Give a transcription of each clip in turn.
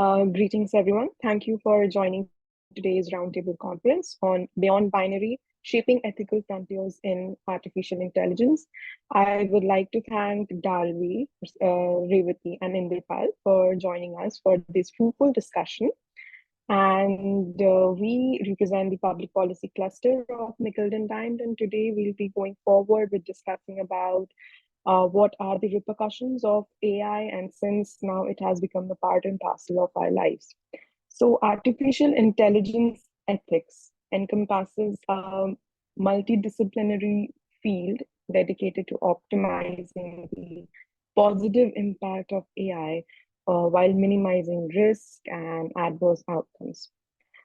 Greetings, everyone. Thank you for joining today's Roundtable conference on Beyond Binary, Shaping Ethical Frontiers in Artificial Intelligence. I would like to thank Dalvi, Revati, and Inderpal for joining us for this fruitful discussion. And we represent the public policy cluster of Nickeldon Diamond, and today we'll be going forward with discussing about what are the repercussions of AI, and since now it has become a part and parcel of our lives. So, artificial intelligence ethics encompasses a multidisciplinary field dedicated to optimizing the positive impact of AI while minimizing risk and adverse outcomes.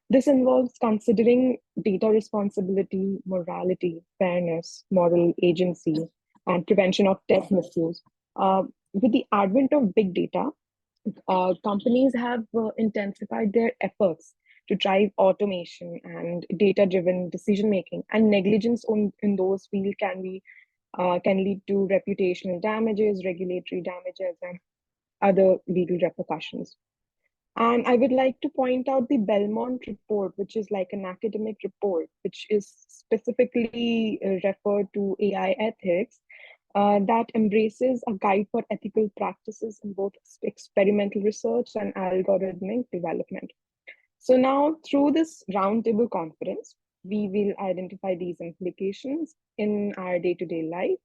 This involves considering data responsibility, morality, fairness, moral agency, and prevention of tech misuse. With the advent of big data, companies have intensified their efforts to drive automation and data-driven decision making, and negligence in those fields can lead to reputational damages, regulatory damages, and other legal repercussions. And I would like to point out the Belmont report, which is like an academic report, which is specifically referred to AI ethics, that embraces a guide for ethical practices in both experimental research and algorithmic development. So now, through this roundtable conference, we will identify these implications in our day-to-day life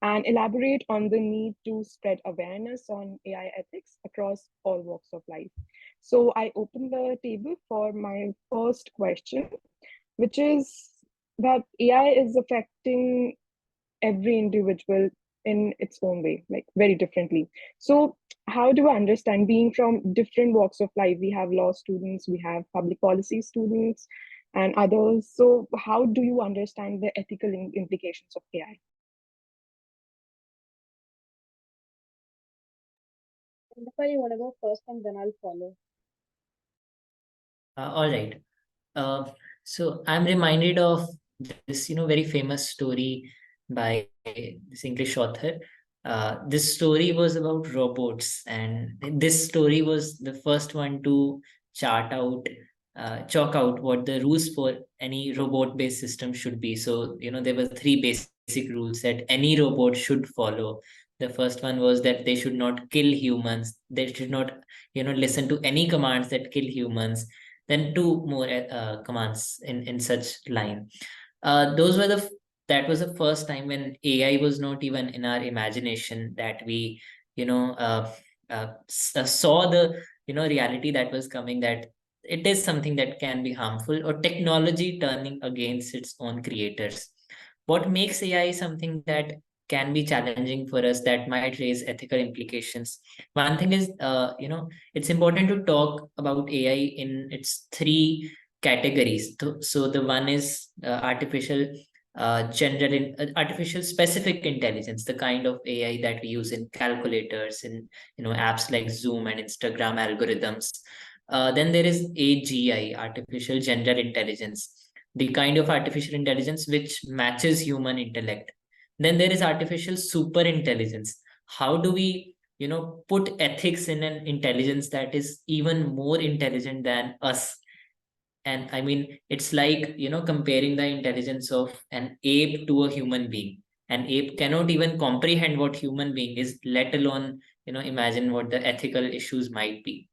and elaborate on the need to spread awareness on AI ethics across all walks of life. So I open the table for my first question, which is that AI is affecting every individual in its own way, like very differently. So how do I understand, being from different walks of life? We have law students, we have public policy students, and others. So how do you understand the ethical implications of AI? If you want to go first and then I'll follow. All right. So I'm reminded of this, very famous story by this English author. This story was about robots, and this story was the first one to chalk out what the rules for any robot-based system should be. So, there were three basic rules that any robot should follow. The first one was that they should not kill humans. They should not, listen to any commands that kill humans. Then two more commands in such line. That was the first time when AI was not even in our imagination, that we saw the reality that was coming, that it is something that can be harmful, or technology turning against its own creators. What makes AI something that can be challenging for us, that might raise ethical implications? One thing is, it's important to talk about AI in its three categories. So the one is artificial specific intelligence, the kind of AI that we use in calculators, in apps like Zoom and Instagram algorithms. Then there is AGI, artificial general intelligence, the kind of artificial intelligence which matches human intellect. Then there is artificial super intelligence. How do we put ethics in an intelligence that is even more intelligent than us? And I mean, it's like comparing the intelligence of an ape to a human being. An ape cannot even comprehend what human being is, let alone imagine what the ethical issues might be.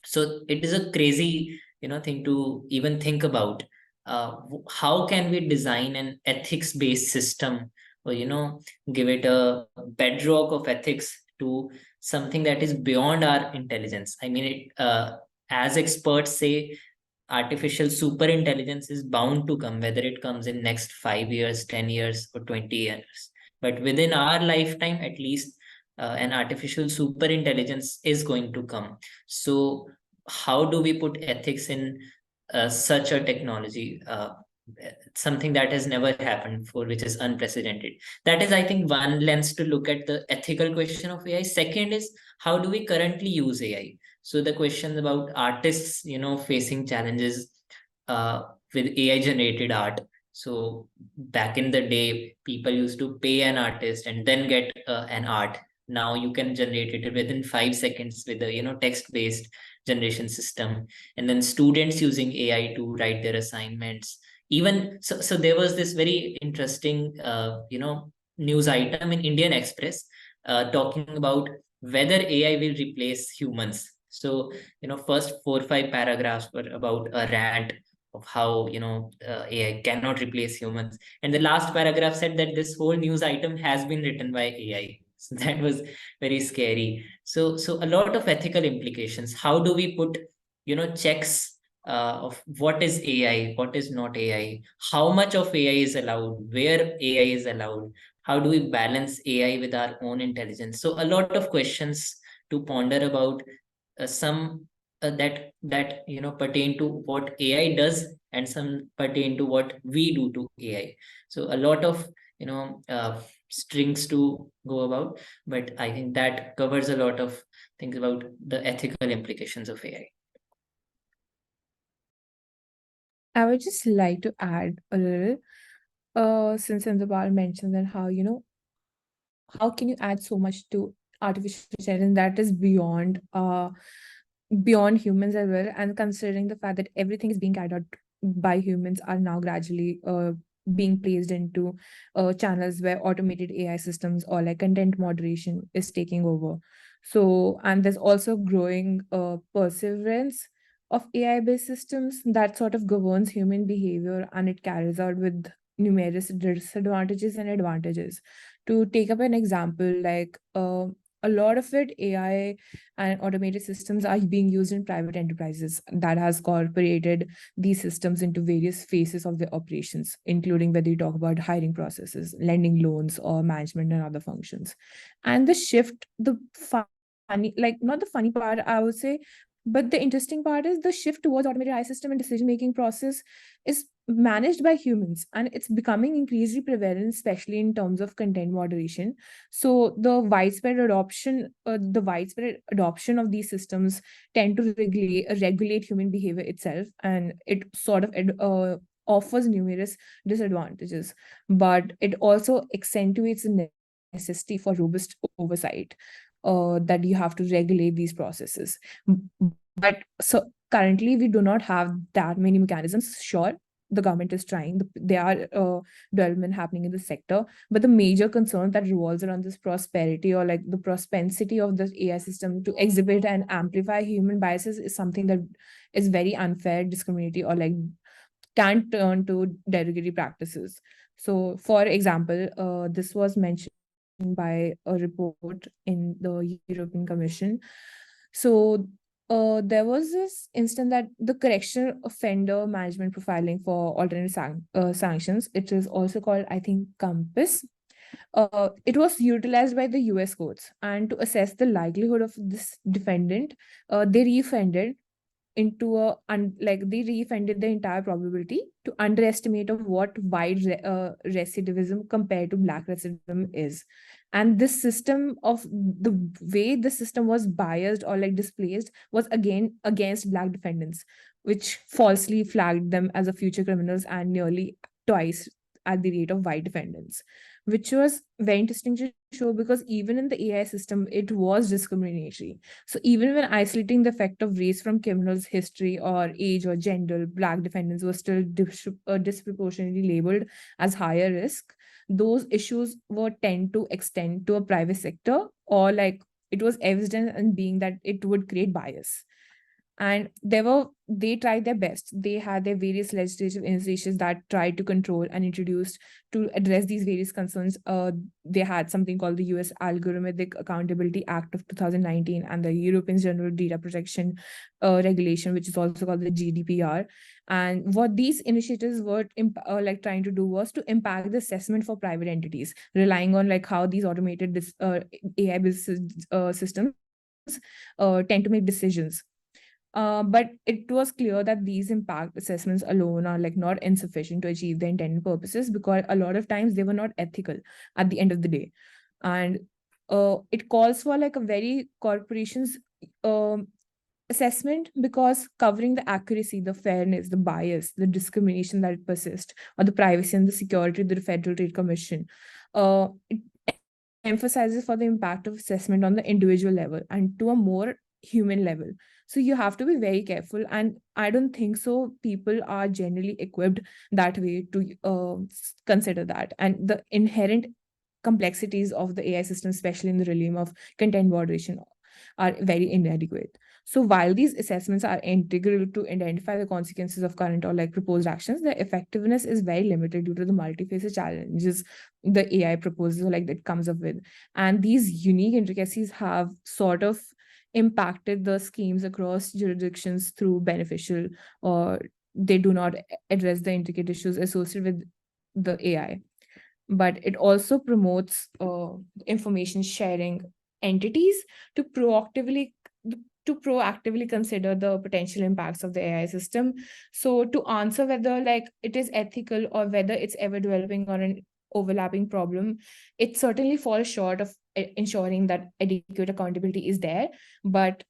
So it is a crazy thing to even think about. How can we design an ethics based system, or give it a bedrock of ethics to something that is beyond our intelligence? I mean, as experts say, artificial super intelligence is bound to come, whether it comes in next 5 years, 10 years, or 20 years. But within our lifetime, at least, an artificial super intelligence is going to come. So how do we put ethics in such a technology? Something that has never happened before, which is unprecedented. That is, I think, one lens to look at the ethical question of AI. Second is, how do we currently use AI? So the questions about artists, facing challenges with AI generated art. So back in the day, people used to pay an artist and then get an art. Now you can generate it within 5 seconds with a text-based generation system. And then students using AI to write their assignments. Even so there was this very interesting news item in Indian Express talking about whether AI will replace humans. So, first 4 or 5 paragraphs were about a rant of how, AI cannot replace humans. And the last paragraph said that this whole news item has been written by AI. So that was very scary. So a lot of ethical implications. How do we put, checks of what is AI, what is not AI, how much of AI is allowed, where AI is allowed, how do we balance AI with our own intelligence? So a lot of questions to ponder about, some that pertain to what AI does, and some pertain to what we do to AI. So a lot of strings to go about, but I think that covers a lot of things about the ethical implications of AI. I would just like to add a little, since Indrapal mentioned that how can you add so much to artificial intelligence that is beyond humans as well, and considering the fact that everything is being carried out by humans are now gradually being placed into channels where automated AI systems or like content moderation is taking over. So, and there's also growing perseverance of AI based systems that sort of governs human behavior, and it carries out with numerous disadvantages and advantages. To take up an example, like a lot of it, AI and automated systems are being used in private enterprises that has incorporated these systems into various phases of their operations, including whether you talk about hiring processes, lending loans, or management and other functions. And the shift, the funny, like not the funny part, I would say, but the interesting part is the shift towards automated AI system and decision making process is managed by humans, and it's becoming increasingly prevalent, especially in terms of content moderation. So the widespread adoption of these systems tend to regulate human behavior itself, and it sort of offers numerous disadvantages, but it also accentuates the necessity for robust oversight, that you have to regulate these processes. But so currently, we do not have that many mechanisms. Sure, the government is trying. There are development happening in the sector, but the major concern that revolves around this prosperity or like the propensity of the AI system to exhibit and amplify human biases is something that is very unfair, discriminatory, or like can turn to derogatory practices. So, for example, this was mentioned by a report in the European Commission. So there was this instance that the correctional offender management profiling for alternative sanctions, it is also called, I think, COMPASS. It was utilized by the US courts, and to assess the likelihood of this defendant, they refunded they refunded the entire probability to underestimate of what recidivism compared to black recidivism is. And this system of the way the system was biased or like displaced was again against black defendants, which falsely flagged them as a future criminals and nearly twice at the rate of white defendants, which was very interesting to show because even in the AI system, it was discriminatory. So even when isolating the effect of race from criminals' history or age or gender, black defendants were still disproportionately labeled as higher risk. Those issues were tend to extend to a private sector, or like it was evident in being that it would create bias. And they tried their best. They had their various legislative initiatives that tried to control and introduced to address these various concerns. They had something called the US Algorithmic Accountability Act of 2019 and the European General Data Protection Regulation, which is also called the GDPR. And what these initiatives were like trying to do was to impact the assessment for private entities, relying on like how these automated AI systems tend to make decisions. But it was clear that these impact assessments alone are like not insufficient to achieve the intended purposes, because a lot of times they were not ethical at the end of the day. And it calls for like a very corporations assessment, because covering the accuracy, the fairness, the bias, the discrimination that persists, or the privacy and the security of the Federal Trade Commission, it emphasizes for the impact of assessment on the individual level and to a more human level. So you have to be very careful, and I don't think so people are generally equipped that way to consider that, and the inherent complexities of the AI system, especially in the realm of content moderation, are very inadequate. So while these assessments are integral to identify the consequences of current or like proposed actions, their effectiveness is very limited due to the multifaceted challenges the AI proposal like that comes up with. And these unique intricacies have sort of impacted the schemes across jurisdictions through beneficial, or they do not address the intricate issues associated with the AI. But it also promotes information sharing entities to proactively consider the potential impacts of the AI system. So to answer whether like it is ethical or whether it's ever developing or an overlapping problem, it certainly falls short of ensuring that adequate accountability is there, but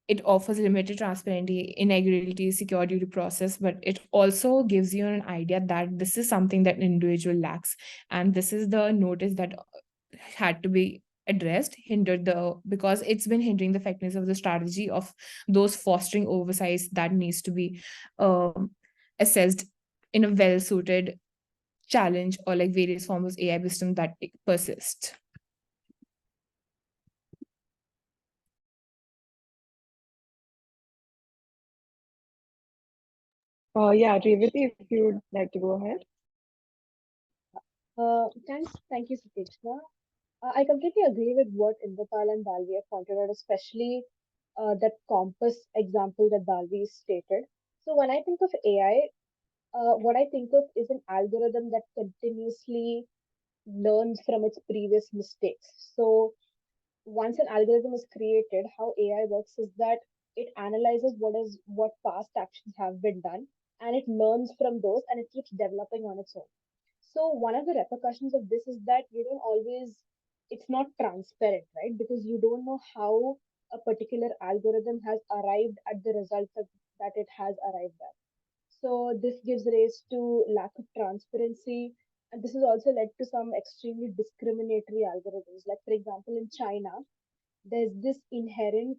it offers limited transparency, integrity, security to process, but it also gives you an idea that this is something that an individual lacks. And this is the notice that had to be addressed, because it's been hindering the effectiveness of the strategy of those fostering oversight that needs to be assessed in a well-suited challenge or like various forms of AI system that persist. Yeah, Revati, if you would like to go ahead. Thank you, Sutishna. I completely agree with what Indrapal and Balvi have pointed out, especially that compass example that Balvi stated. So when I think of AI, what I think of is an algorithm that continuously learns from its previous mistakes. So once an algorithm is created, how AI works is that it analyzes what past actions have been done, and it learns from those and it keeps developing on its own. So one of the repercussions of this is that you don't always, it's not transparent, right? Because you don't know how a particular algorithm has arrived at the result that it has arrived at. So this gives rise to lack of transparency, and this has also led to some extremely discriminatory algorithms. Like for example, in China, there's this inherent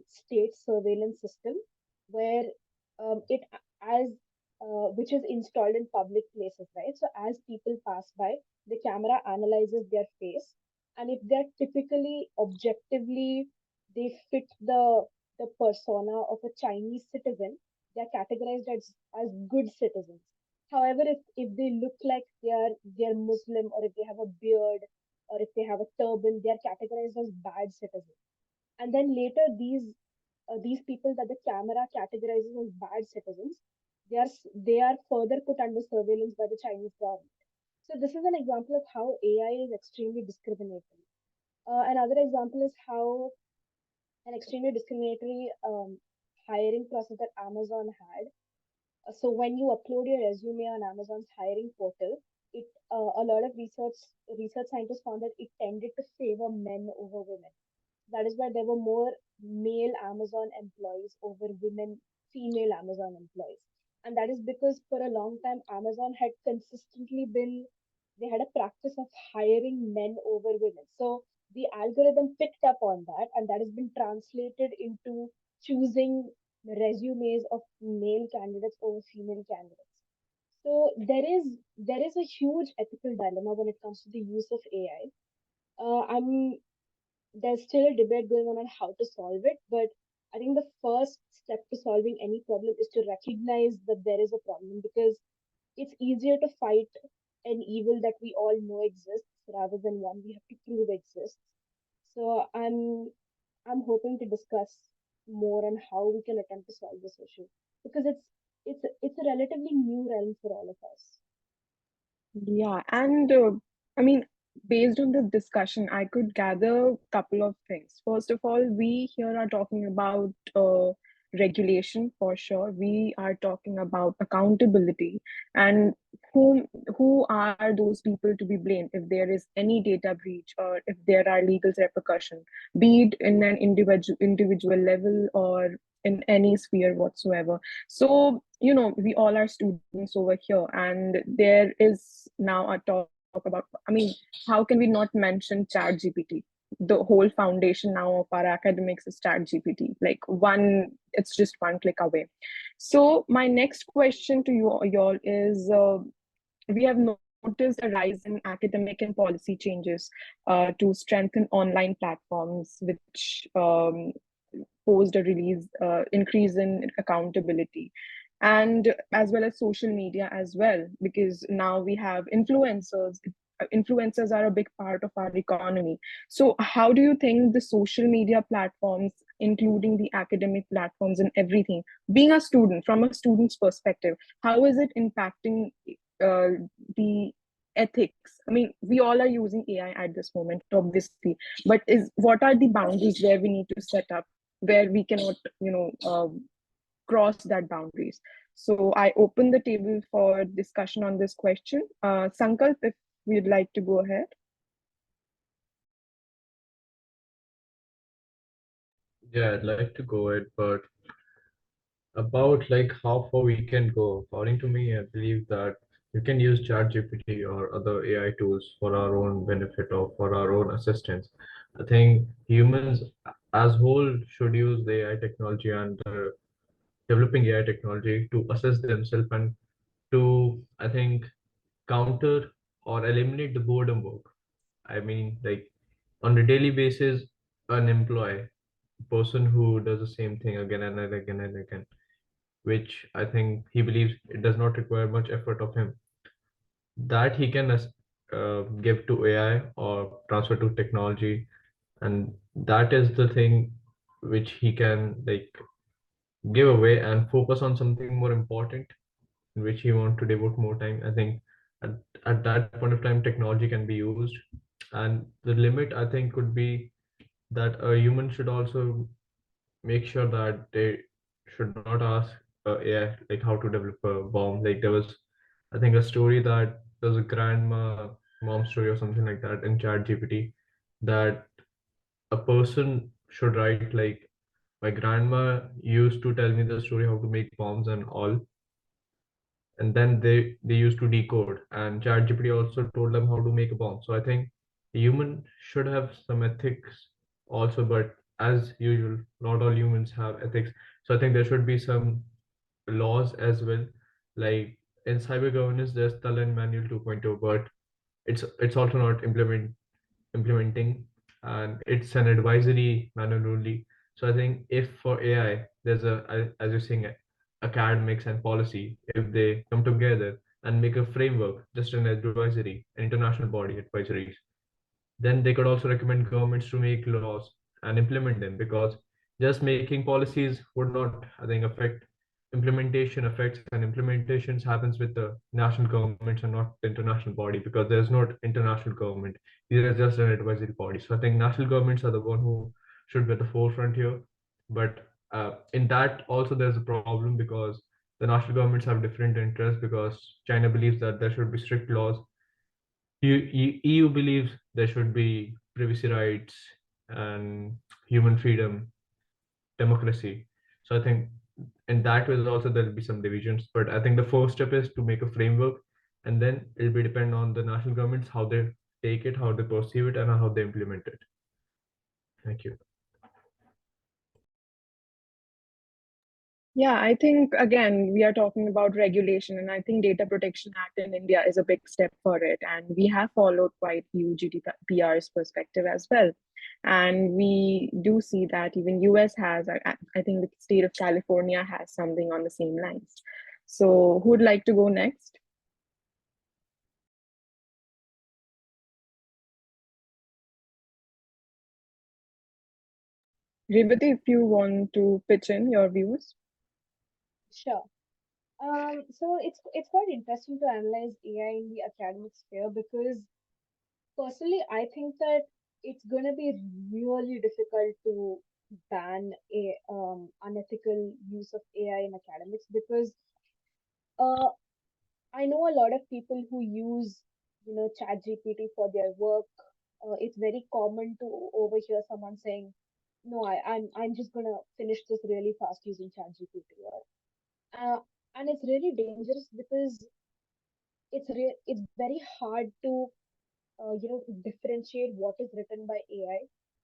state surveillance system where it as which is installed in public places, right? So as people pass by, the camera analyzes their face, and if they're typically objectively they fit the persona of a Chinese citizen, they're categorized as good citizens. However, if they look like they're Muslim, or if they have a beard, or if they have a turban, they are categorized as bad citizens. And then later, these people that the camera categorizes as bad citizens, they are further put under surveillance by the Chinese government. So this is an example of how AI is extremely discriminatory. Another example is how an extremely discriminatory hiring process that Amazon had. So when you upload your resume on Amazon's hiring portal, it a lot of research scientists found that it tended to favor men over women. That is why there were more male Amazon employees over female Amazon employees. And that is because for a long time, Amazon had consistently they had a practice of hiring men over women. So the algorithm picked up on that, and that has been translated into choosing resumes of male candidates over female candidates. So there is a huge ethical dilemma when it comes to the use of AI. I'm There's still a debate going on how to solve it, but I think the first step to solving any problem is to recognize that there is a problem, because it's easier to fight an evil that we all know exists rather than one we have to prove exists. So I'm hoping to discuss more on how we can attempt to solve this issue, because it's a relatively new realm for all of us. Yeah, and I mean, based on the discussion, I could gather a couple of things. First of all, we here are talking about regulation for sure. We are talking about accountability, and who are those people to be blamed if there is any data breach or if there are legal repercussions, be it in an individual level or in any sphere whatsoever. So, we all are students over here, and there is now a talk about, I mean, how can we not mention Chat GPT? The whole foundation now of our academics is Chat GPT. Like it's just one click away. So my next question to y'all is, we have noticed a rise in academic and policy changes to strengthen online platforms, which posed a increase in accountability, and as well as social media as well, because now we have influencers. Influencers are a big part of our economy. So how do you think the social media platforms, including the academic platforms and everything, being a student, from a student's perspective, how is it impacting uh, the ethics? I mean, we all are using AI at this moment, obviously, but is what are the boundaries where we need to set up, where we cannot, cross that boundaries? So I open the table for discussion on this question. Sankalp, if you'd like to go ahead. Yeah, I'd like to go ahead, but about like how far we can go. According to me, I believe that you can use ChatGPT or other AI tools for our own benefit or for our own assistance. I think humans as whole should use the AI technology and developing AI technology to assess themselves and to, I think, counter or eliminate the boredom work. I mean, like on a daily basis, an employee, person who does the same thing again and again and again, which I think he believes it does not require much effort of him, that he can give to AI or transfer to technology, and that is the thing which he can like give away and focus on something more important, in which he want to devote more time. I think at, at that point of time, technology can be used, and the limit I think could be that a human should also make sure that they should not ask AI like how to develop a bomb. Like there was, I think, a story that there's a grandma mom story or something like that in Chat GPT, that a person should write like, my grandma used to tell me the story how to make bombs and all, and then they used to decode, and ChatGPT also told them how to make a bomb. So I think a human should have some ethics also, but as usual, not all humans have ethics. So I think there should be some laws as well. Like in cyber governance, there's Talan Manual 2.0, but it's also not implementing, and it's an advisory manual only. So I think if for AI there's as you're saying, academics and policy, if they come together and make a framework, just an advisory, an international body advisories, then they could also recommend governments to make laws and implement them, because just making policies would not, I think, affect implementation effects, and implementations happens with the national governments and not the international body, because there's not international government. These are just an advisory body. So I think national governments are the one who should be at the forefront here. But in that also there's a problem, because the national governments have different interests, because China believes that there should be strict laws. EU believes there should be privacy rights and human freedom, democracy. So I think in that way also there'll be some divisions. But I think the first step is to make a framework, and then it'll be depend on the national governments how they take it, how they perceive it, and how they implement it. Thank you. Yeah, I think again, we are talking about regulation, and I think Data Protection Act in India is a big step for it. And we have followed quite few GDPR's perspective as well. And we do see that even US has, I think the state of California has something on the same lines. So who would like to go next? Revati, if you want to pitch in your views. Sure. So it's quite interesting to analyze AI in the academic sphere, because personally I think that it's going to be really difficult to ban a unethical use of AI in academics, because uh, I know a lot of people who use, ChatGPT for their work. It's very common to overhear someone saying, "No, I'm just gonna finish this really fast using ChatGPT," or and it's really dangerous, because it's very hard to differentiate what is written by AI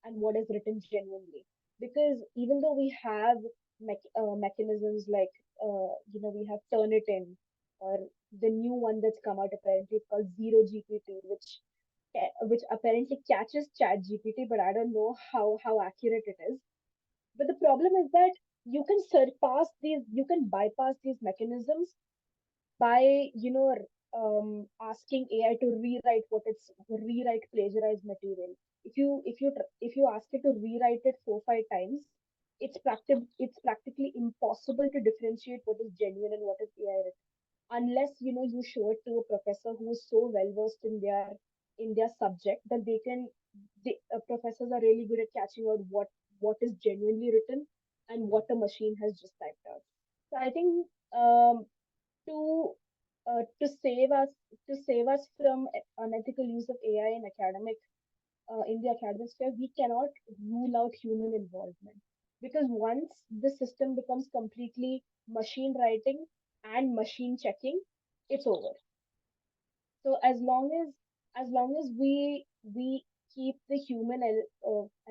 and what is written genuinely. Because even though we have mechanisms like, we have Turnitin, or the new one that's come out apparently it's called Zero GPT, which apparently catches Chat GPT, but I don't know how accurate it is. But the problem is that you can bypass these mechanisms by asking AI to rewrite plagiarized material. If you ask it to rewrite it 4 5 times, it's practically impossible to differentiate what is genuine and what is AI written, unless you show it to a professor who is so well versed in their subject that professors are really good at catching out what is genuinely written and what a machine has just typed out. So I think, to to save us from unethical use of AI in the academic sphere, we cannot rule out human involvement, because once the system becomes completely machine writing and machine checking, it's over. So as long as we keep the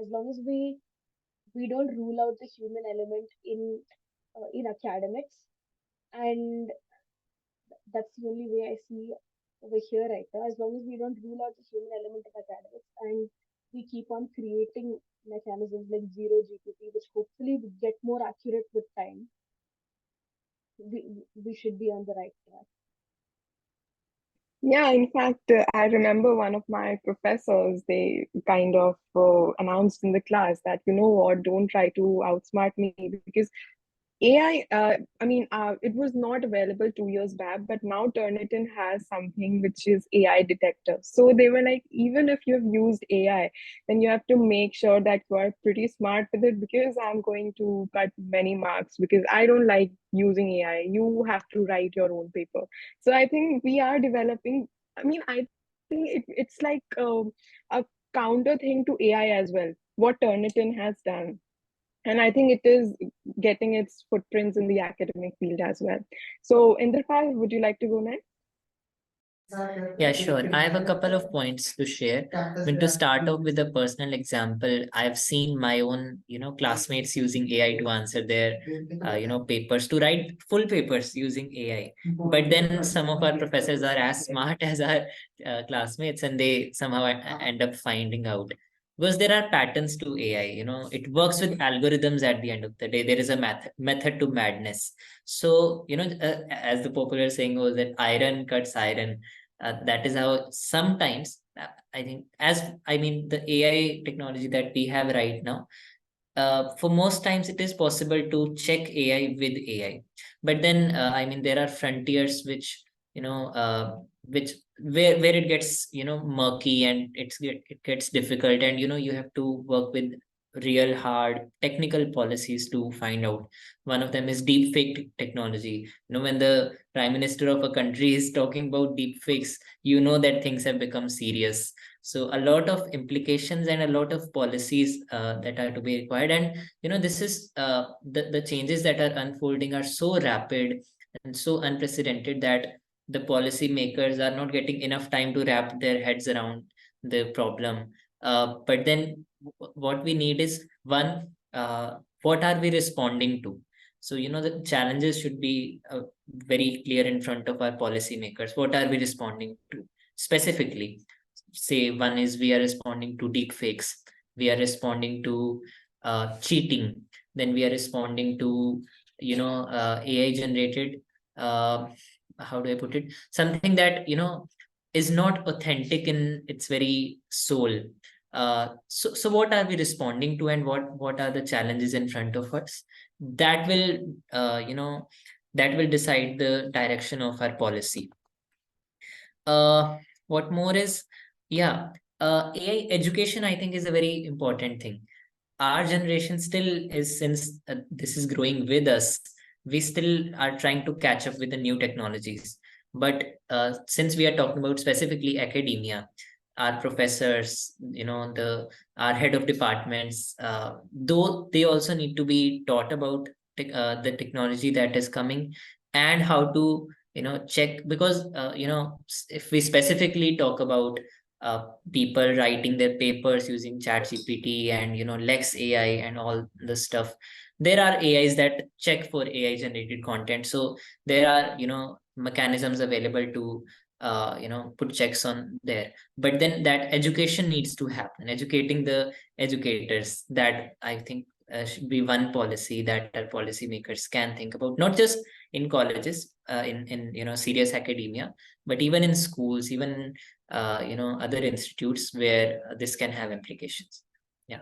as long as we don't rule out the human element in academics, and that's the only way I see over here right now. As long as we don't rule out the human element of academics and we keep on creating mechanisms like Zero GPT, which hopefully will get more accurate with time, we should be on the right track. Yeah, in fact, I remember one of my professors, they kind of announced in the class that, you know what, don't try to outsmart me, because AI, it was not available 2 years back, but now Turnitin has something which is AI detector. So they were like, even if you've used AI, then you have to make sure that you are pretty smart with it, because I'm going to cut many marks because I don't like using AI. You have to write your own paper. So I think we are developing, I think it's like a counter thing to AI as well, what Turnitin has done. And I think it is getting its footprints in the academic field as well. So, Inderpal, would you like to go next? Yeah, sure. I have a couple of points to share. I mean, to start off with a personal example, I've seen my own, classmates using AI to answer their, papers, to write full papers using AI. But then some of our professors are as smart as our classmates, and they somehow end up finding out. Because there are patterns to AI, it works with algorithms at the end of the day. There is a method to madness. So, as the popular saying goes, that iron cuts iron. That is how sometimes, I think, the AI technology that we have right now, for most times it is possible to check AI with AI. But then, there are frontiers which, which where it gets, murky, and it gets difficult, and you have to work with real hard technical policies to find out. One of them is deep fake technology. When the prime minister of a country is talking about deep fakes, that things have become serious. So a lot of implications and a lot of policies that are to be required. And this is the changes that are unfolding are so rapid and so unprecedented that the policy makers are not getting enough time to wrap their heads around the problem. But then what we need is, one, what are we responding to? So the challenges should be very clear in front of our policymakers. What are we responding to specifically? Say, one is we are responding to deep fakes, we are responding to cheating, then we are responding to AI generated, how do I put it, something that is not authentic in its very soul. So what are we responding to, and what are the challenges in front of us? That will that will decide the direction of our policy. What more is, yeah, AI education, I think, is a very important thing. Our generation still is, since this is growing with us, we still are trying to catch up with the new technologies. But since we are talking about specifically academia, our professors, our head of departments, though they also need to be taught about the technology that is coming, and how to check. Because if we specifically talk about people writing their papers using ChatGPT and Lex AI and all the stuff. There are AIs that check for AI generated content. So there are mechanisms available to put checks on there. But then that education needs to happen. Educating the educators, that I think should be one policy that our policymakers can think about, not just in colleges, in serious academia, but even in schools, even other institutes where this can have implications. Yeah.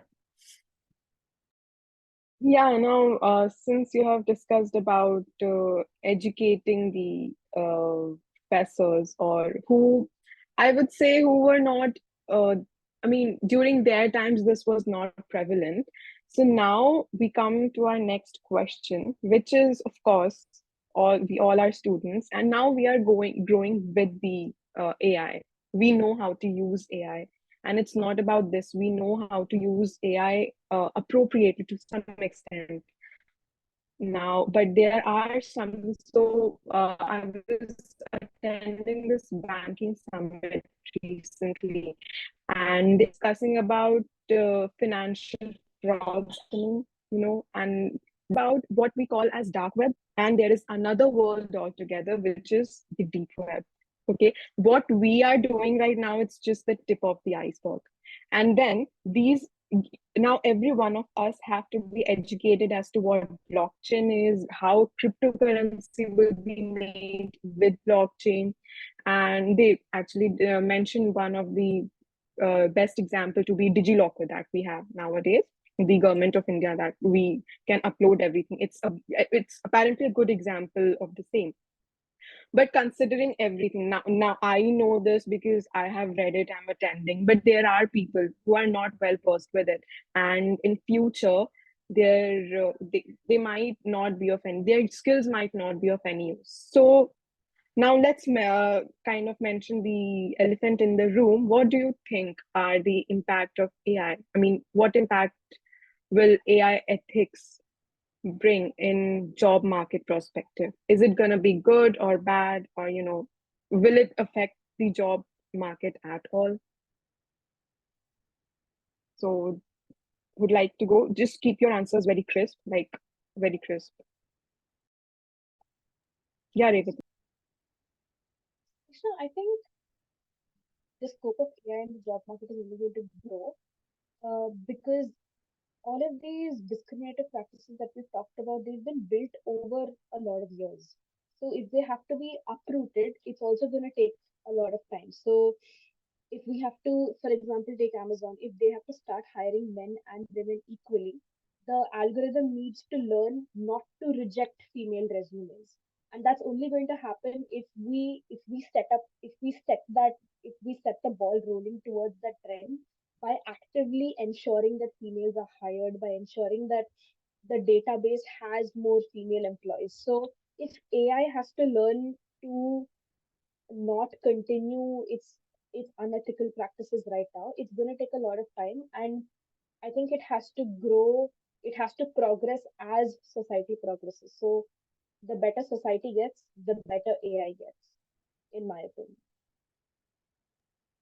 Yeah, now since you have discussed about educating the professors, or who I would say who were not, I mean, during their times, this was not prevalent. So now we come to our next question, which is, of course, all our students, and now we are growing with the AI. We know how to use AI, and it's not about this. We know how to use AI appropriately to some extent now, but there are some. So I was attending this banking summit recently, and discussing about financial frauds, and about what we call as dark web. And there is another world altogether, which is the deep web. Okay, what we are doing right now, it's just the tip of the iceberg. And then now every one of us have to be educated as to what blockchain is, how cryptocurrency will be made with blockchain. And they actually mentioned one of the best example to be DigiLocker that we have nowadays, the government of India, that we can upload everything. It's apparently a good example of the same. But considering everything, now I know this because I have read it, I'm attending, but there are people who are not well versed with it, and in future they might not be of any, their skills might not be of any use. So now let's kind of mention the elephant in the room. What do you think are the impact of AI? I mean, what impact will AI ethics bring in job market perspective? Is it going to be good or bad, or will it affect the job market at all? So would like to go, just keep your answers very crisp, like very crisp. Yeah, Revati. So I think the scope of AI in the job market is only going to grow because all of these discriminative practices that we've talked about, they've been built over a lot of years. So if they have to be uprooted, it's also going to take a lot of time. So if we have to, for example, take Amazon, if they have to start hiring men and women equally, the algorithm needs to learn not to reject female resumes. And that's only going to happen if we set the ball rolling towards that trend by actively ensuring that females are hired, by ensuring that the database has more female employees. So if AI has to learn to not continue its unethical practices right now, it's going to take a lot of time, and I think it has to grow, it has to progress as society progresses. So the better society gets, the better AI gets, in my opinion.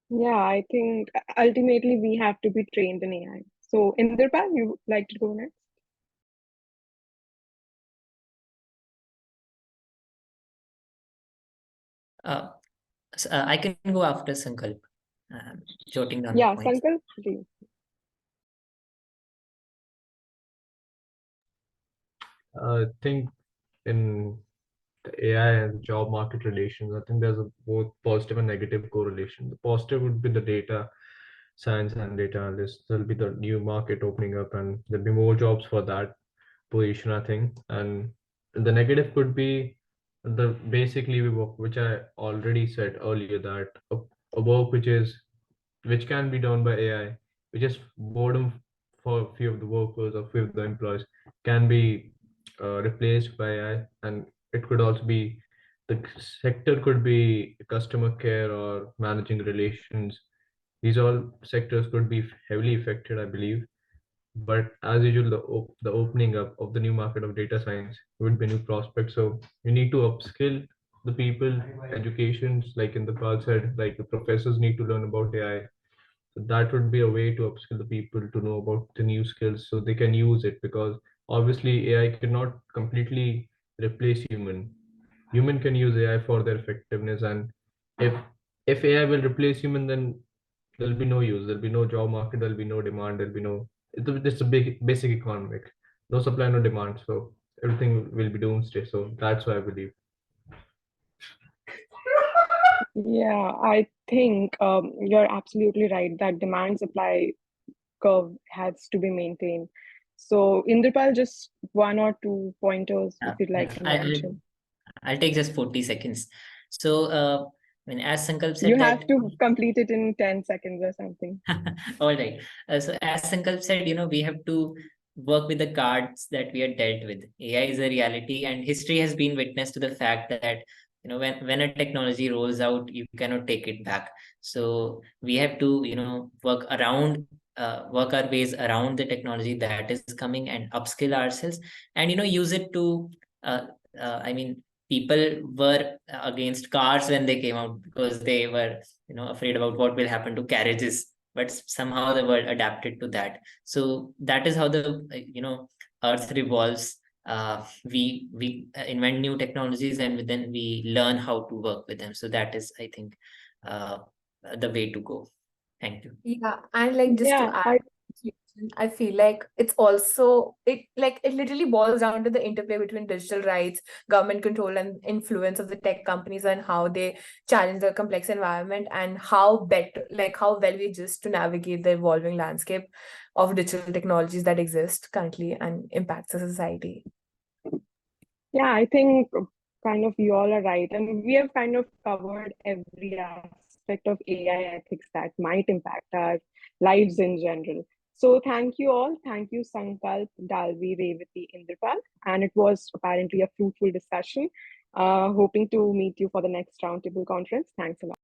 Yeah, I think ultimately we have to be trained in AI. So Inderpal, you would like to go next? I can go after Sankalp. Jotting down Yeah, the points. Sankalp, please. I think in the AI and job market relations, I think there's a both positive and negative correlation. The positive would be the data science and data analysts. There'll be the new market opening up, and there'll be more jobs for that position, I think. And the negative could be the basically we work, which I already said earlier, that a work which can be done by AI, which is boredom for a few of the workers or few of the employees, can be replaced by AI. And it could also be, the sector could be customer care or managing relations. These all sectors could be heavily affected, I believe. But as usual, the opening up of the new market of data science would be a new prospect. So you need to upskill the people, educations, like in the call said, like the professors need to learn about AI. So that would be a way to upskill the people to know about the new skills so they can use it, because obviously AI cannot completely replace human. Human can use AI for their effectiveness, and if if AI will replace human, then there'll be no use, there'll be no job market, there'll be no demand, there'll be no, it's a big basic economic, no supply, no demand. So everything will be doomsday. So that's why I believe. Yeah, I think you're absolutely right that demand supply curve has to be maintained. So, Indrapal, just one or two pointers if you'd like to mention. I'll take just 40 seconds. So, as Sankalp You said have that, to complete it in 10 seconds or something. all right. So, as Sankalp said, we have to work with the cards that we are dealt with. AI is a reality, and history has been witness to the fact that, when a technology rolls out, you cannot take it back. So, we have to, work our ways around the technology that is coming and upskill ourselves, and, use it to, I mean, people were against cars when they came out because they were afraid about what will happen to carriages, but somehow the world adapted to that. So that is how the earth revolves. We invent new technologies, and then we learn how to work with them. So that is, I think, uh, the way to go. Thank you. Yeah, and like just to Yeah, add, I feel like it literally boils down to the interplay between digital rights, government control, and influence of the tech companies and how they challenge the complex environment, and how well we just to navigate the evolving landscape of digital technologies that exist currently and impacts the society. yeah, I think kind of you all are right. And we have kind of covered every aspect of AI ethics that might impact our lives in general. So thank you all. Thank you, Sankalp, Dalvi, Revati, Indrapal. And it was apparently a fruitful discussion. Hoping to meet you for the next roundtable conference. Thanks a lot.